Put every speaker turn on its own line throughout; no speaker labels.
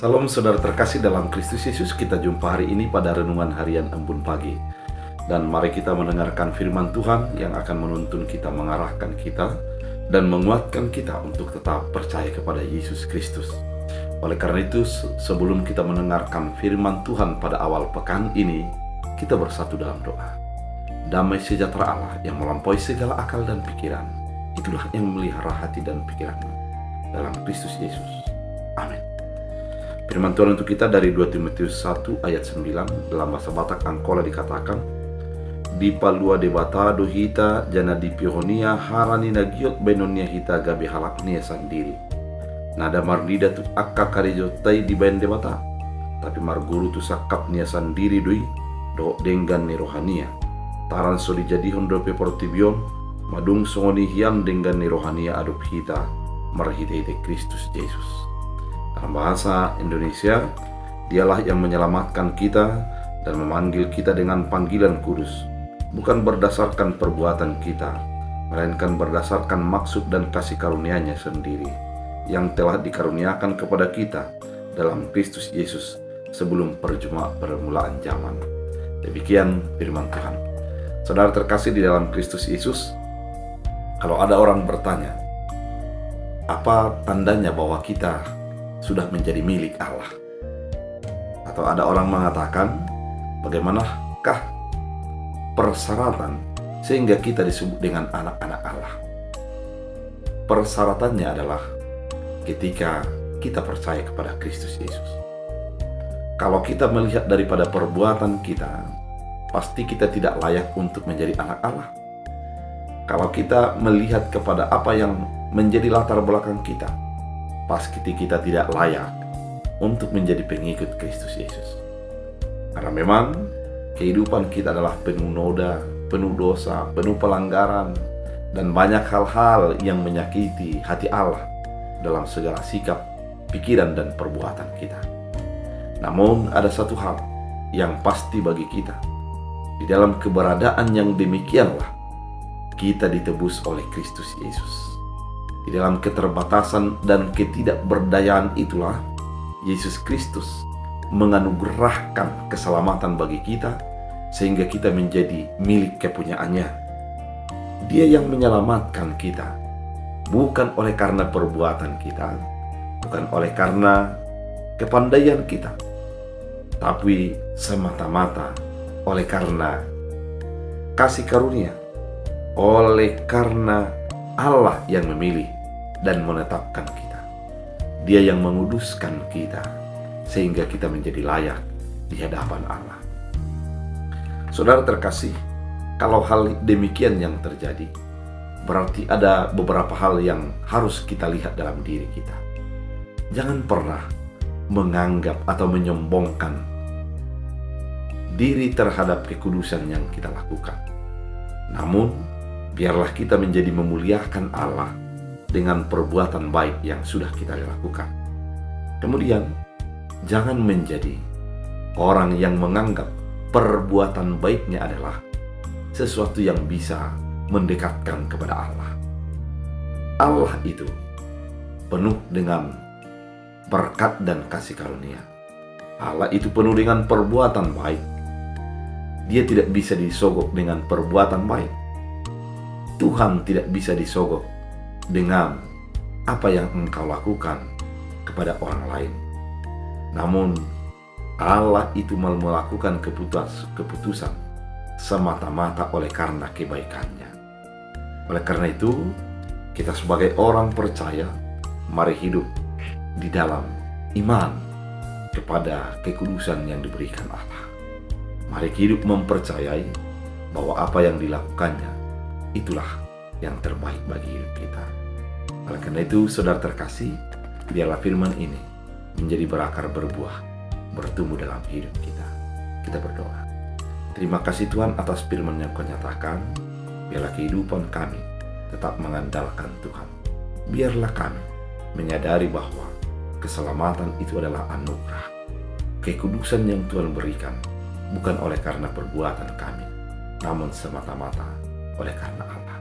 Salam saudara terkasih dalam Kristus Yesus, kita jumpa hari ini pada renungan harian Embun Pagi. Dan mari kita mendengarkan firman Tuhan yang akan menuntun kita, mengarahkan kita, dan menguatkan kita untuk tetap percaya kepada Yesus Kristus. Oleh karena itu, sebelum kita mendengarkan firman Tuhan pada awal pekan ini, kita bersatu dalam doa. Damai sejahtera Allah yang melampaui segala akal dan pikiran, itulah yang memelihara hati dan pikiranmu dalam Kristus Yesus. Amin. Firman Tuhan untuk kita dari 2 Timotius 1 ayat 9 dalam bahasa Batak Angkola dikatakan, di palua debata do hita jana di pihonia harani nagiot benonia hita gabe halaknia sendiri. Nada mardida tu akka karejo tai di bayan debata, tapi marguru tu sakap nia sendiri doi do denggan ni rohania. Taran so dijadihon do peportibion madung songoni hian denggan ni rohania adup hita marhite Kristus Yesus. Dalam bahasa Indonesia, dialah yang menyelamatkan kita dan memanggil kita dengan panggilan kudus, bukan berdasarkan perbuatan kita, melainkan berdasarkan maksud dan kasih karunia-Nya sendiri, yang telah dikaruniakan kepada kita dalam Kristus Yesus sebelum permulaan zaman. Demikian firman Tuhan. Saudara terkasih di dalam Kristus Yesus, kalau ada orang bertanya, apa tandanya bahwa kita sudah menjadi milik Allah? Atau ada orang mengatakan, bagaimanakah persyaratan sehingga kita disebut dengan anak-anak Allah? Persyaratannya adalah ketika kita percaya kepada Kristus Yesus. Kalau kita melihat daripada perbuatan kita, pasti kita tidak layak untuk menjadi anak Allah. Kalau kita melihat kepada apa yang menjadi latar belakang kita, pasti kita tidak layak untuk menjadi pengikut Kristus Yesus. Karena memang kehidupan kita adalah penuh noda, penuh dosa, penuh pelanggaran, dan banyak hal-hal yang menyakiti hati Allah dalam segala sikap, pikiran, dan perbuatan kita. Namun ada satu hal yang pasti bagi kita, di dalam keberadaan yang demikianlah kita ditebus oleh Kristus Yesus. Di dalam keterbatasan dan ketidakberdayaan itulah Yesus Kristus menganugerahkan keselamatan bagi kita sehingga kita menjadi milik kepunyaannya. Dia yang menyelamatkan kita, bukan oleh karena perbuatan kita, bukan oleh karena kepandaian kita, tapi semata-mata oleh karena kasih karunia, oleh karena Allah yang memilih dan menetapkan kita. Dia yang menguduskan kita sehingga kita menjadi layak di hadapan Allah. Saudara terkasih, kalau hal demikian yang terjadi, berarti ada beberapa hal yang harus kita lihat dalam diri kita. Jangan pernah menganggap atau menyombongkan diri terhadap kekudusan yang kita lakukan. Namun, biarlah kita menjadi memuliakan Allah dengan perbuatan baik yang sudah kita lakukan. Kemudian, jangan menjadi orang yang menganggap perbuatan baiknya adalah sesuatu yang bisa mendekatkan kepada Allah. Allah itu penuh dengan berkat dan kasih karunia. Allah itu penuh dengan perbuatan baik. Dia tidak bisa disogok dengan perbuatan baik. Tuhan tidak bisa disogok dengan apa yang engkau lakukan kepada orang lain. Namun Allah itu melakukan keputusan semata-mata oleh karena kebaikannya. Oleh karena itu, kita sebagai orang percaya, mari hidup di dalam iman kepada kekudusan yang diberikan Allah. Mari hidup mempercayai bahwa apa yang dilakukannya itulah yang terbaik bagi hidup kita. Oleh karena itu, saudara terkasih, biarlah firman ini menjadi berakar berbuah, bertumbuh dalam hidup kita. Kita berdoa. Terima kasih Tuhan atas firman yang Kau nyatakan. Biarlah kehidupan kami tetap mengandalkan Tuhan. Biarlah kami menyadari bahwa keselamatan itu adalah anugerah, kekudusan yang Tuhan berikan, bukan oleh karena perbuatan kami, namun semata-mata oleh karena Allah.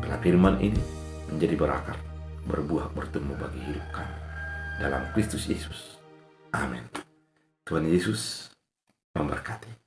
Karena firman ini menjadi berakar, berbuah, bertumbuh bagi hidup kami. Dalam Kristus Yesus Amin. Tuhan Yesus memberkati.